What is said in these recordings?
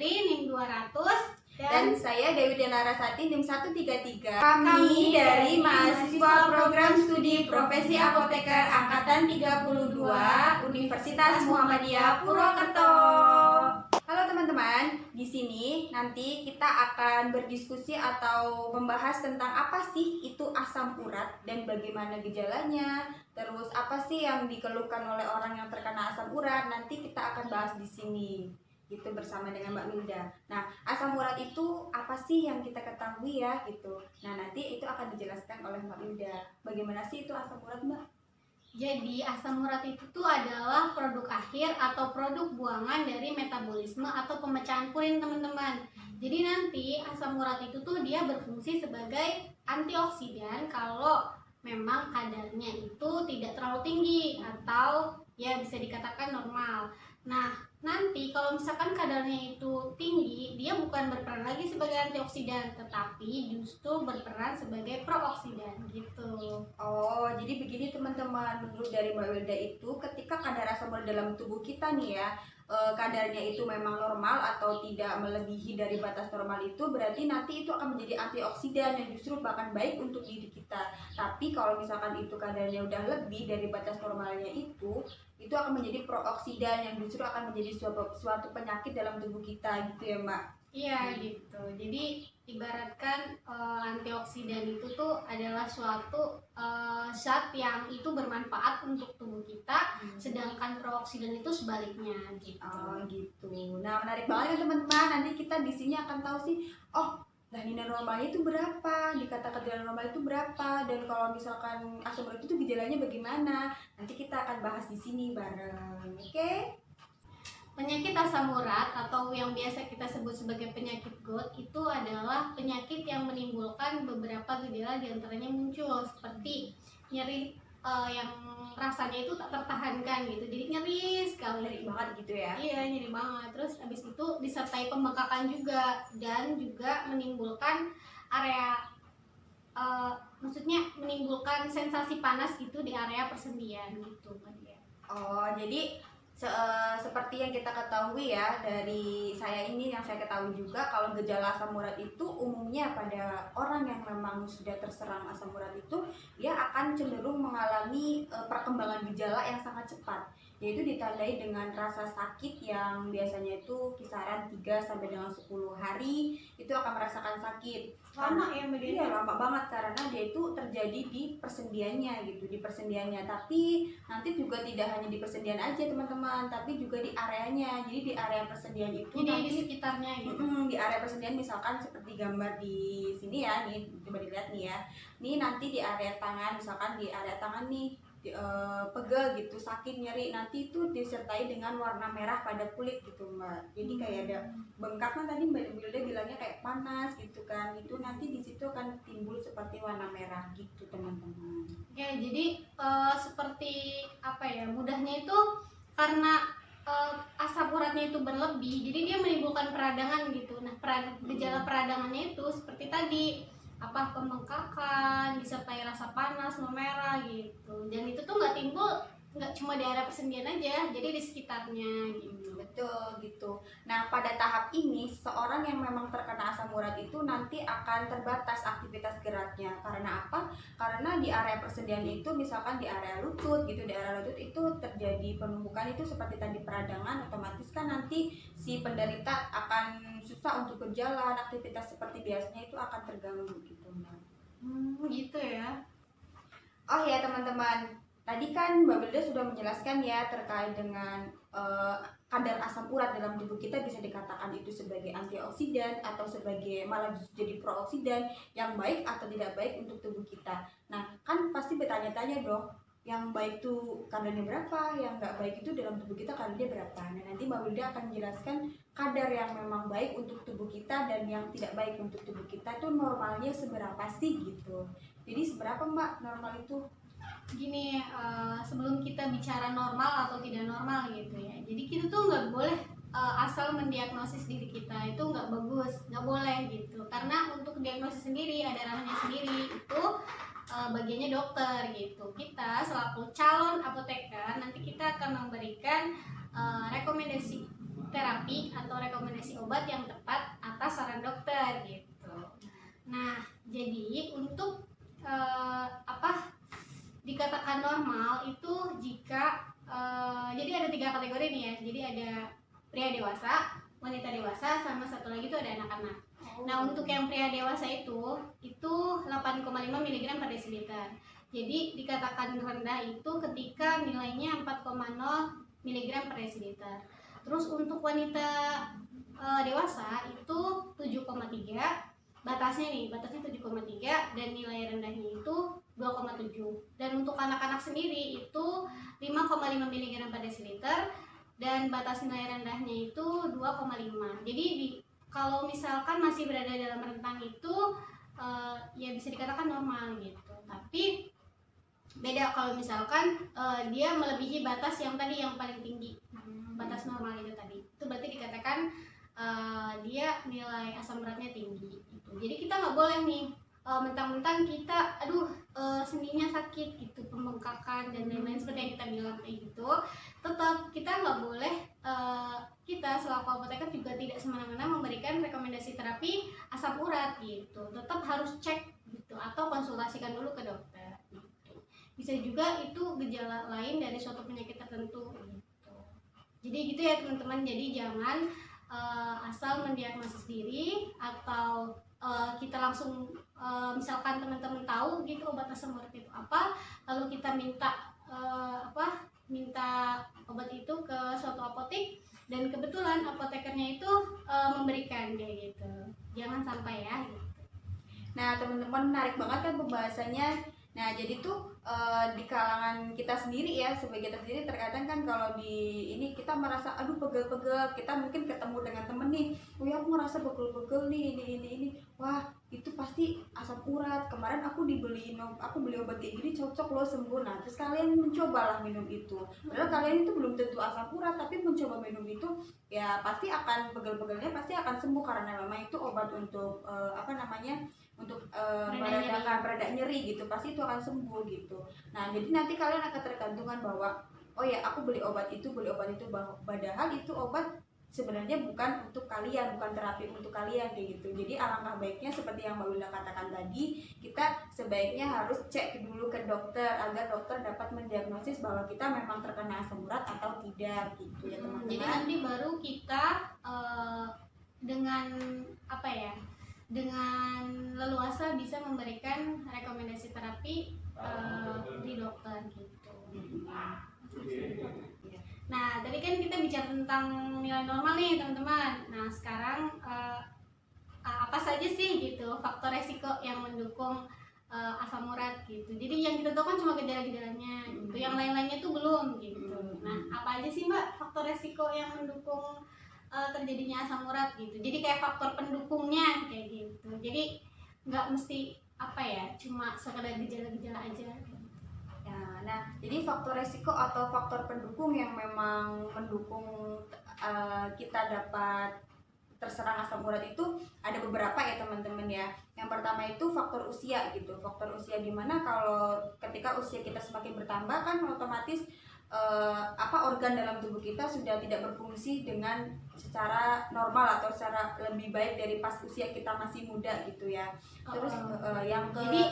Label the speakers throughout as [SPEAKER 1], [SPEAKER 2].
[SPEAKER 1] Fitri, NIM 200.
[SPEAKER 2] Dan saya Dewi Delarasati, NIM 133. Kami dari mahasiswa program studi profesi apoteker angkatan 32 Universitas Muhammadiyah Purwokerto. Halo teman-teman, di sini nanti kita akan berdiskusi atau membahas tentang apa sih itu asam urat dan bagaimana gejalanya, terus apa sih yang dikeluhkan oleh orang yang terkena asam urat. Nanti kita akan bahas di sini gitu bersama dengan Mbak Wilda. Nah, asam urat itu apa sih yang kita ketahui ya gitu. Nah, nanti itu akan dijelaskan oleh Mbak Wilda. Bagaimana sih itu asam urat, Mbak?
[SPEAKER 1] Jadi asam urat itu tuh adalah produk akhir atau produk buangan dari metabolisme atau pemecahan purin, teman-teman. Jadi nanti asam urat itu tuh dia berfungsi sebagai antioksidan kalau memang kadarnya itu tidak terlalu tinggi atau ya bisa dikatakan normal. Nah, nanti kalau misalkan kadarnya itu tinggi, dia bukan berperan lagi sebagai antioksidan, tetapi justru berperan sebagai prooksidan gitu.
[SPEAKER 2] Oh, jadi begini teman-teman, menurut dari Mbak Wilda itu ketika kadar asam urat dalam tubuh kita nih ya, kadarnya itu memang normal atau tidak melebihi dari batas normal, itu berarti nanti itu akan menjadi antioksidan yang justru bahkan baik untuk diri kita. Tapi kalau misalkan itu kadarnya udah lebih dari batas normalnya itu akan menjadi prooksidan yang justru akan menjadi suatu penyakit dalam tubuh kita gitu ya, Mbak.
[SPEAKER 1] Iya gitu. Jadi ibaratkan antioksidan itu tuh adalah suatu zat yang itu bermanfaat untuk tubuh kita, sedangkan prooksidan itu sebaliknya gitu.
[SPEAKER 2] Oh gitu. Nah, menarik banget ya teman-teman. Nanti kita di sini akan tahu sih, oh, nilai normalnya itu berapa, dikatakan nilai normal itu berapa, dan kalau misalkan asam urat itu gejalanya bagaimana. Nanti kita akan bahas di sini bareng. Oke?
[SPEAKER 1] Penyakit asam urat atau yang biasa kita sebut sebagai penyakit GOUT itu adalah penyakit yang menimbulkan beberapa gejala, diantaranya muncul seperti nyeri yang rasanya itu tak tertahankan gitu, jadi nyeri sekali.
[SPEAKER 2] Nyeri banget gitu ya?
[SPEAKER 1] Iya, nyeri banget. Terus habis itu disertai pembengkakan juga, dan juga menimbulkan area maksudnya menimbulkan sensasi panas gitu di area persendian gitu kan ya.
[SPEAKER 2] Oh, jadi seperti yang kita ketahui ya, dari saya ini yang saya ketahui juga, kalau gejala asam urat itu umumnya pada orang yang memang sudah terserang asam urat itu dia akan cenderung mengalami perkembangan gejala yang sangat cepat, yaitu ditandai dengan rasa sakit yang biasanya itu kisaran 3 sampai dengan 10 hari itu akan merasakan sakit.
[SPEAKER 1] Lama ya Mbak Deni?
[SPEAKER 2] Iya, lama banget karena dia itu terjadi di persendiannya gitu, di persendiannya. Tapi nanti juga tidak hanya di persendian aja teman-teman, tapi juga di areanya. Jadi di area persendian itu
[SPEAKER 1] jadi
[SPEAKER 2] nanti
[SPEAKER 1] di sekitarnya gitu.
[SPEAKER 2] di area persendian, misalkan seperti gambar di sini ya, nih coba dilihat nih ya. Nih nanti di area tangan, misalkan di area tangan nih pegel gitu, sakit, nyeri, nanti itu disertai dengan warna merah pada kulit gitu Mbak. Jadi kayak ada bengkak, kan tadi Mbak Wilda bilangnya kayak panas gitu kan, itu nanti di situ akan timbul seperti warna merah gitu teman-teman.
[SPEAKER 1] Ya, jadi seperti apa ya, mudahnya itu karena asam uratnya itu berlebih, jadi dia menimbulkan peradangan gitu. Nah, gejala peradangannya itu seperti tadi, apa, pembengkakan disertai rasa panas, memerah gitu. Dan itu tuh nggak timbul nggak cuma di area persendian aja, jadi di sekitarnya gitu.
[SPEAKER 2] Betul gitu. Nah, pada tahap ini seseorang yang memang terkena asam urat itu nanti akan terbatas aktivitas geraknya. Karena apa? Karena di area persendian itu, misalkan di area lutut gitu, di area lutut itu terjadi penumpukan itu seperti tadi peradangan, otomatis kan nanti si penderita akan susah untuk berjalan, aktivitas seperti biasanya itu akan terganggu gitu, Mbak.
[SPEAKER 1] Gitu ya.
[SPEAKER 2] Oh ya teman-teman, tadi kan Mbak Wilda sudah menjelaskan ya terkait dengan kadar asam urat dalam tubuh kita bisa dikatakan itu sebagai antioksidan atau sebagai malah jadi prooksidan yang baik atau tidak baik untuk tubuh kita. Nah, kan pasti bertanya-tanya dong, yang baik tuh kadarnya berapa, yang nggak baik itu dalam tubuh kita kadarnya berapa. Nah, nanti Mbak Wilda akan menjelaskan kadar yang memang baik untuk tubuh kita dan yang tidak baik untuk tubuh kita itu normalnya seberapa sih gitu. Jadi seberapa Mbak normal itu?
[SPEAKER 1] Gini, sebelum kita bicara normal atau tidak normal gitu ya, jadi kita tuh nggak boleh asal mendiagnosis diri kita, itu nggak bagus, nggak boleh gitu. Karena untuk diagnosis sendiri ada ranahnya sendiri, itu bagiannya dokter gitu. Kita selaku calon apoteker nanti kita akan memberikan rekomendasi terapi atau rekomendasi obat yang tepat atas saran dokter gitu. Nah, jadi untuk dikatakan normal itu jika jadi ada 3 kategori nih ya. Jadi ada pria dewasa, wanita dewasa, sama satu lagi itu ada anak-anak. Nah, untuk yang pria dewasa itu 8,5 mg per desiliter. Jadi dikatakan rendah itu ketika nilainya 4,0 mg per desiliter. Terus untuk wanita dewasa itu 7,3, batasnya 7,3 dan nilai rendahnya itu 2,7. Dan untuk anak-anak sendiri itu 5,5 mg per desiliter dan batas nilai rendahnya itu 2,5. Jadi kalau misalkan masih berada dalam rentang itu ya bisa dikatakan normal gitu. Tapi beda kalau misalkan dia melebihi batas yang tadi yang paling tinggi, batas normal itu tadi. Itu berarti dikatakan dia nilai asam uratnya tinggi gitu. Jadi kita nggak boleh nih mentang-mentang kita sendinya sakit gitu, pembengkakan dan lain-lain seperti yang kita bilang kayak gitu, tetap kita nggak boleh kita selaku apoteker juga tidak semena-mena memberikan rekomendasi terapi asam urat gitu. Tetap harus cek gitu atau konsultasikan dulu ke dokter gitu. Bisa juga itu gejala lain dari suatu penyakit tertentu gitu. Jadi gitu ya teman-teman. Jadi jangan asal mendiagnosis diri atau kita langsung misalkan teman-teman tahu gitu obat asam urat itu apa, lalu kita minta obat itu ke suatu apotek dan kebetulan apotekernya itu memberikan kayak gitu. Jangan sampai ya gitu.
[SPEAKER 2] Nah teman-teman, menarik banget kan pembahasannya. Nah jadi tuh di kalangan kita sendiri ya, sebagai kita sendiri terkadang kan kalau di ini kita merasa aduh pegel-pegel, kita mungkin ketemu dengan temen nih, oh ya aku merasa pegel-pegel nih ini, wah itu pasti asam urat, kemarin aku beli obat kayak gini cocok loh sembuh. Nah terus kalian mencobalah minum itu, padahal kalian itu belum tentu asam urat, tapi mencoba minum itu ya pasti akan pegel-pegelnya pasti akan sembuh karena memang itu obat untuk mereda nyeri gitu, pasti itu akan sembuh gitu. Nah jadi nanti kalian akan tergantungan bahwa oh ya aku beli obat itu padahal itu obat sebenarnya bukan untuk kalian, bukan terapi untuk kalian kayak gitu. Jadi alangkah baiknya seperti yang Mbak Wilda katakan tadi, kita sebaiknya harus cek dulu ke dokter agar dokter dapat mendiagnosis bahwa kita memang terkena asam urat atau tidak gitu ya teman-teman.
[SPEAKER 1] Jadi nanti baru kita dengan dengan leluasa bisa memberikan rekomendasi terapi di dokter gitu. Nah, tadi kan kita bicara tentang nilai normal nih teman-teman. Nah, sekarang apa saja sih gitu faktor resiko yang mendukung asam urat gitu. Jadi yang kita tahu kan cuma gejala-gejalanya gitu. Yang lain-lainnya tuh belum gitu. Nah, apa aja sih Mbak faktor resiko yang mendukung terjadinya asam urat gitu? Jadi kayak faktor pendukungnya kayak gitu. Jadi nggak mesti cuma sekedar gejala-gejala aja.
[SPEAKER 2] Nah, jadi faktor resiko atau faktor pendukung yang memang mendukung kita dapat terserang asam urat itu ada beberapa ya teman-teman ya. Yang pertama itu faktor usia gitu. Faktor usia dimana kalau ketika usia kita semakin bertambah kan otomatis organ dalam tubuh kita sudah tidak berfungsi dengan secara normal atau secara lebih baik dari pas usia kita masih muda gitu ya. Terus
[SPEAKER 1] jadi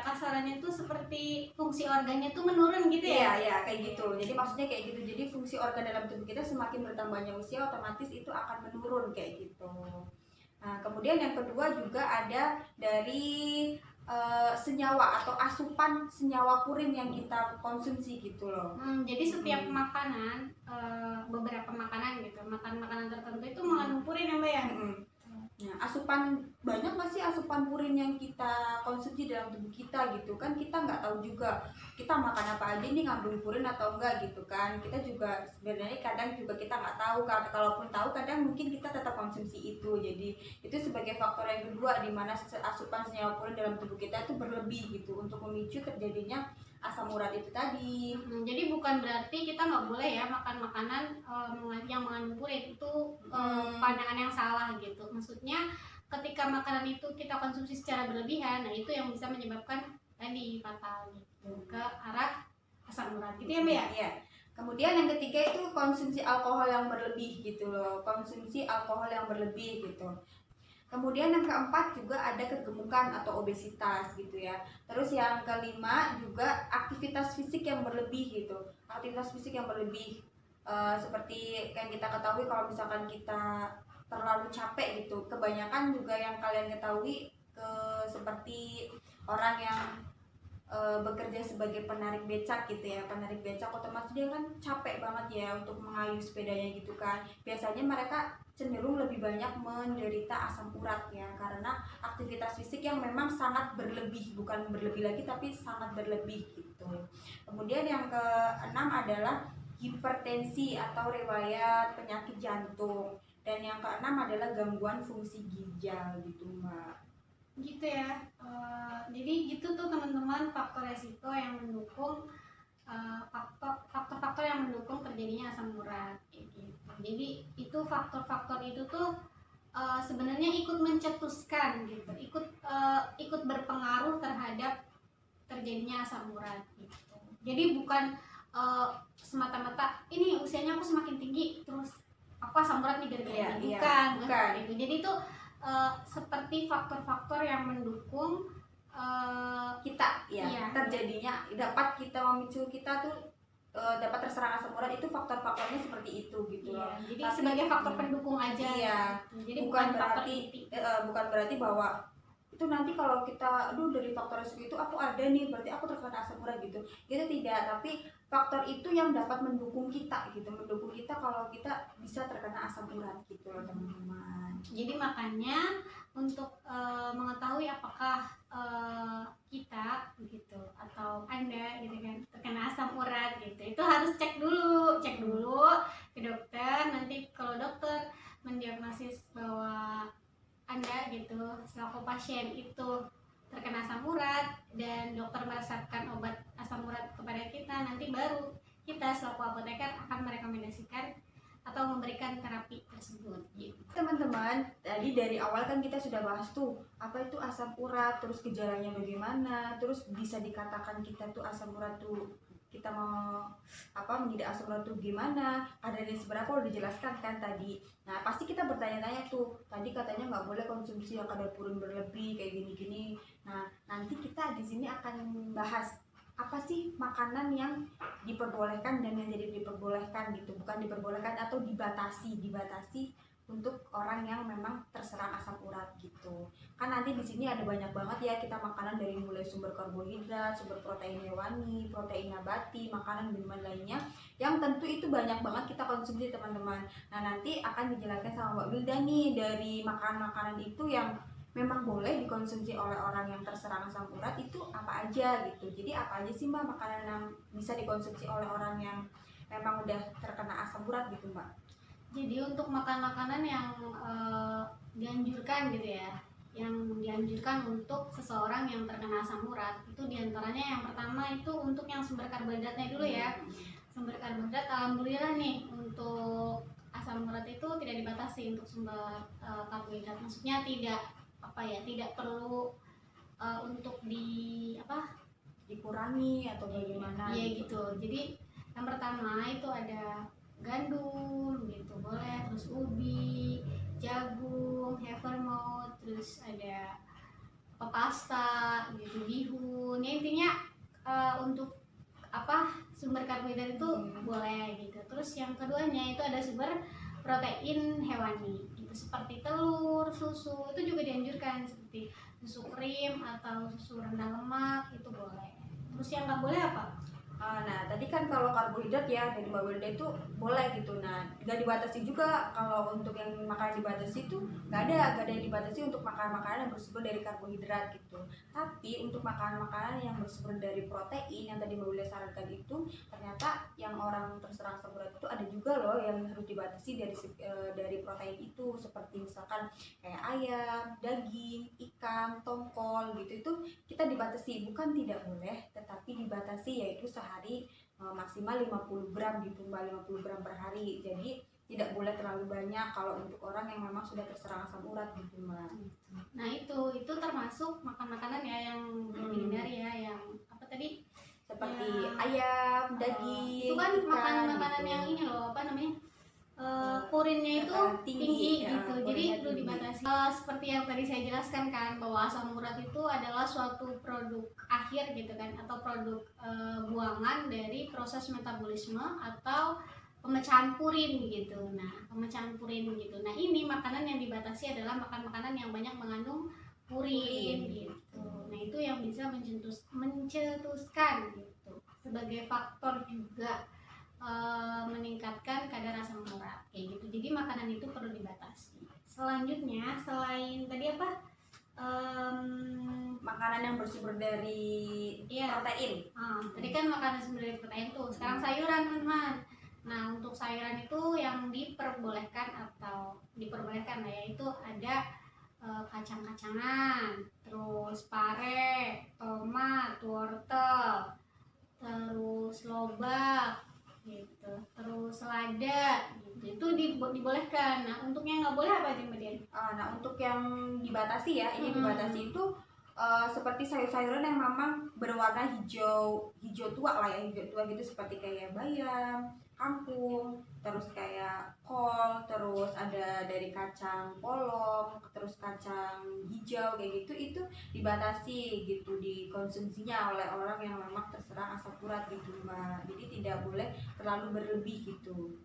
[SPEAKER 1] kasarannya tuh seperti fungsi organnya tuh menurun gitu ya?
[SPEAKER 2] Iya kayak gitu. Jadi maksudnya kayak gitu. Jadi fungsi organ dalam tubuh kita semakin bertambahnya usia otomatis itu akan menurun kayak gitu. Nah kemudian yang kedua juga ada dari senyawa atau asupan senyawa purin yang kita konsumsi gitu loh.
[SPEAKER 1] Jadi setiap makanan, beberapa makanan gitu, makanan tertentu itu mengandung purin ya Mbak ya?
[SPEAKER 2] Nah, banyak nggak sih asupan purin yang kita konsumsi dalam tubuh kita gitu kan, kita nggak tahu juga kita makan apa aja ini ngandung purin atau enggak gitu kan. Kita juga sebenarnya kadang juga kita nggak tahu, kalaupun tahu kadang mungkin kita tetap konsumsi itu. Jadi itu sebagai faktor yang kedua di mana asupan senyawa purin dalam tubuh kita itu berlebih gitu untuk memicu terjadinya asam urat itu tadi.
[SPEAKER 1] Jadi bukan berarti kita nggak boleh ya makan makanan yang mengandung purin, itu pandangan yang salah gitu. Maksudnya ketika makanan itu kita konsumsi secara berlebihan, nah itu yang bisa menyebabkan tadi fatal gitu, ke arah asam urat gitu ya Mbak ya?
[SPEAKER 2] Iya. Kemudian yang ketiga itu konsumsi alkohol yang berlebih gitu loh, konsumsi alkohol yang berlebih gitu. Kemudian yang keempat juga ada kegemukan atau obesitas gitu ya. Terus yang kelima juga aktivitas fisik yang berlebih gitu. Aktivitas fisik yang berlebih seperti yang kita ketahui kalau misalkan kita terlalu capek gitu. Kebanyakan juga yang kalian ketahui seperti orang yang bekerja sebagai penarik becak gitu ya. Penarik becak otomatis dia kan capek banget ya untuk mengayuh sepedanya gitu kan. Biasanya mereka cenderung lebih banyak menderita asam urat ya, karena aktivitas fisik yang memang sangat berlebih, bukan berlebih lagi tapi sangat berlebih gitu. Kemudian yang keenam adalah hipertensi atau riwayat penyakit jantung, dan yang keenam adalah gangguan fungsi ginjal gitu Mbak.
[SPEAKER 1] Gitu ya. Jadi gitu tuh teman-teman faktor resiko yang mendukung faktor-faktor yang mendukung terjadinya asam urat gitu. Jadi itu faktor-faktor itu tuh sebenarnya ikut mencetuskan gitu, ikut berpengaruh terhadap terjadinya asam urat gitu. Jadi bukan semata-mata ini usianya aku semakin tinggi terus aku asam urat nih gara-gara ini, bukan gitu. Jadi itu seperti faktor-faktor yang mendukung
[SPEAKER 2] kita ya, terjadinya dapat kita memicu kita tuh dapat terserang asam urat, itu faktor-faktornya seperti itu gitu loh.
[SPEAKER 1] Jadi tapi, sebagai faktor pendukung aja.
[SPEAKER 2] Iya.
[SPEAKER 1] Gitu. Jadi
[SPEAKER 2] bukan berarti bahwa itu nanti kalau kita dari faktor resiko itu aku ada nih berarti aku terkena asam urat gitu. Itu tidak, tapi faktor itu yang dapat mendukung kita gitu, mendukung kita kalau kita bisa terkena asam urat gitu loh teman-teman.
[SPEAKER 1] Jadi makanya untuk mengetahui apakah kita gitu atau Anda gitu kan terkena asam urat gitu, itu harus cek dulu ke dokter. Nanti kalau dokter mendiagnosis bahwa Anda gitu selaku pasien itu terkena asam urat dan dokter meresepkan obat asam urat kepada kita, nanti baru kita selaku apoteker akan merekomendasikan atau memberikan terapi tersebut gitu.
[SPEAKER 2] Teman-teman, tadi dari awal kan kita sudah bahas tuh apa itu asam urat, terus gejalanya bagaimana, terus bisa dikatakan kita tuh asam urat tuh kita mau menjadi asam urat tuh gimana, kadarnya seberapa udah dijelaskan kan tadi. Nah pasti kita bertanya-tanya tuh, tadi katanya nggak boleh konsumsi yang kadar purin berlebih kayak gini-gini. Nah nanti kita di sini akan bahas apa sih makanan yang diperbolehkan dan yang jadi diperbolehkan gitu, bukan diperbolehkan atau dibatasi untuk orang yang memang terserang asam urat gitu. Kan nanti di sini ada banyak banget ya kita makanan dari mulai sumber karbohidrat, sumber protein hewani, protein nabati, makanan minuman lainnya yang tentu itu banyak banget kita konsumsi teman-teman. Nah nanti akan dijelaskan sama Mbak Wilda nih dari makanan-makanan itu yang memang boleh dikonsumsi oleh orang yang terserang asam urat itu apa aja gitu. Jadi apa aja sih Mbak makanan yang bisa dikonsumsi oleh orang yang memang udah terkena asam urat gitu Mbak?
[SPEAKER 1] Jadi untuk makanan-makanan yang dianjurkan gitu ya, yang dianjurkan untuk seseorang yang terkena asam urat itu diantaranya yang pertama itu untuk yang sumber karbohidratnya dulu ya. Sumber karbohidrat alhamdulillah nih untuk asam urat itu tidak dibatasi untuk sumber karbohidrat, maksudnya tidak perlu untuk
[SPEAKER 2] dikurangi atau bagaimana
[SPEAKER 1] gitu. Jadi yang pertama itu ada gandum gitu boleh, terus ubi, jagung, havermouth, terus ada pasta gitu, bihun ya, intinya untuk sumber karbohidrat itu boleh gitu. Terus yang keduanya itu ada sumber protein hewani gitu, seperti telur, susu itu juga dianjurkan, seperti susu krim atau susu rendah lemak itu boleh. Terus yang nggak boleh apa?
[SPEAKER 2] Nah tadi kan kalau karbohidrat ya dari Mbak Wilda itu boleh gitu. Nah nggak dibatasi juga kalau untuk yang makanan dibatasi itu nggak ada yang dibatasi untuk makanan-makanan yang bersumber dari karbohidrat gitu. Tapi untuk makanan-makanan yang bersumber dari protein yang tadi Mbak Wilda sarankan itu ternyata yang orang terserang asam urat itu ada juga loh yang harus dibatasi dari protein itu, seperti misalkan kayak ayam, daging, ikan, tongkol gitu, itu kita dibatasi, bukan tidak boleh tetapi dibatasi, yaitu sehari maksimal 50 gram gitu Mbak, 50 gram per hari. Jadi tidak boleh terlalu banyak kalau untuk orang yang memang sudah terserang asam urat gitu Mbak.
[SPEAKER 1] Nah itu termasuk makan makanan ya yang dihindari ya, yang apa tadi,
[SPEAKER 2] seperti
[SPEAKER 1] Ya.
[SPEAKER 2] ayam, daging,
[SPEAKER 1] Itu kan
[SPEAKER 2] ikan,
[SPEAKER 1] makanan-makanan
[SPEAKER 2] gitu.
[SPEAKER 1] yang ini loh, apa namanya? Purinnya itu tinggi
[SPEAKER 2] ya,
[SPEAKER 1] gitu, jadi
[SPEAKER 2] purinnya
[SPEAKER 1] perlu
[SPEAKER 2] tinggi.
[SPEAKER 1] dibatasi. Seperti yang tadi saya jelaskan kan, bahwa asam urat itu adalah suatu produk akhir gitu kan, atau produk buangan dari proses metabolisme atau pemecahan purin gitu. Nah, pemecahan purin gitu. Nah, ini makanan yang dibatasi adalah makan-makanan yang banyak mengandung purin gitu. Nah, itu yang bisa mencetuskan gitu sebagai faktor juga meningkatkan kadar asam urat kayak gitu. Jadi makanan itu perlu dibatasi. Selanjutnya, selain tadi apa?
[SPEAKER 2] Makanan yang bersumber dari
[SPEAKER 1] Iya.
[SPEAKER 2] protein.
[SPEAKER 1] Tadi kan makanan sumber dari protein tuh. Sekarang sayuran, teman-teman. Nah, untuk sayuran itu yang diperbolehkan lah, yaitu ada kacang-kacangan, terus pare, tomat, wortel, terus lobak gitu, terus selada gitu. Itu dibolehkan. Nah, untuk yang nggak boleh apa aja, Mbak Dian?
[SPEAKER 2] Nah, untuk yang dibatasi ya, ini dibatasi itu seperti sayur-sayuran yang memang berwarna hijau tua lah ya, hijau tua gitu, seperti kayak bayam, kangkung, terus kayak kol, terus ada dari kacang polong, terus kacang hijau kayak gitu, itu dibatasi gitu dikonsumsinya oleh orang yang memang terserang asam urat gitu, Mbak. Jadi tidak boleh terlalu berlebih gitu.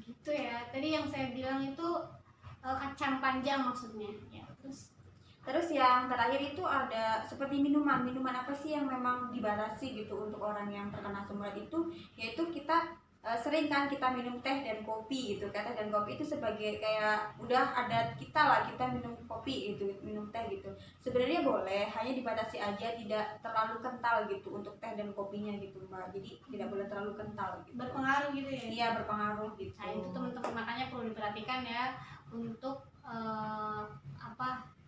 [SPEAKER 1] Gitu ya. Tadi yang saya bilang itu kacang panjang maksudnya ya. Terus
[SPEAKER 2] yang terakhir itu ada seperti minuman apa sih yang memang dibatasi gitu untuk orang yang terkena asam urat itu, yaitu kita sering kan kita minum teh dan kopi gitu. Teh dan kopi itu sebagai kayak udah ada kita lah, kita minum kopi gitu, minum teh gitu. Sebenarnya boleh, hanya dibatasi aja, tidak terlalu kental gitu untuk teh dan kopinya gitu, Mbak. Jadi tidak boleh terlalu kental gitu.
[SPEAKER 1] Berpengaruh gitu ya.
[SPEAKER 2] Iya, berpengaruh gitu.
[SPEAKER 1] Nah, itu teman-teman makanya perlu diperhatikan ya untuk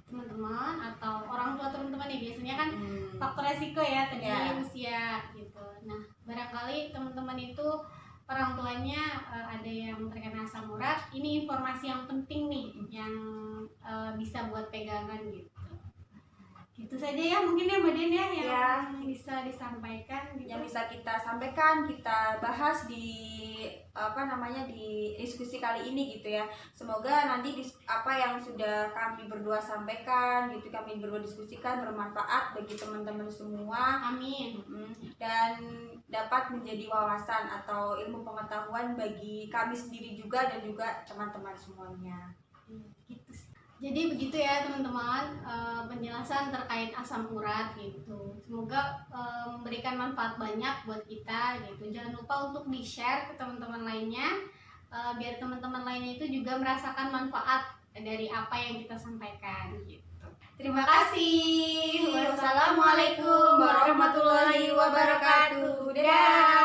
[SPEAKER 1] teman-teman atau orang tua teman-teman nih, biasanya kan faktor resiko ya tadi usia gitu. Nah, barangkali teman-teman itu orang tuanya ada yang terkena asam urat. Ini informasi yang penting nih yang bisa buat pegangan gitu. Gitu saja ya mungkin ya Mbak Dian ya yang bisa disampaikan gitu.
[SPEAKER 2] Yang bisa kita sampaikan, kita bahas di di diskusi kali ini gitu ya. Semoga nanti apa yang sudah kami berdua sampaikan gitu, kami berdua diskusikan bermanfaat bagi teman-teman semua.
[SPEAKER 1] Amin.
[SPEAKER 2] Dan dapat menjadi wawasan atau ilmu pengetahuan bagi kami sendiri juga dan juga teman-teman semuanya.
[SPEAKER 1] Gitu. Jadi begitu ya teman-teman, penjelasan terkait asam urat gitu. Semoga memberikan manfaat banyak buat kita gitu. Jangan lupa untuk di-share ke teman-teman lainnya, biar teman-teman lainnya itu juga merasakan manfaat dari apa yang kita sampaikan gitu.
[SPEAKER 2] Terima kasih. Wassalamualaikum warahmatullahi wabarakatuh. Dadah.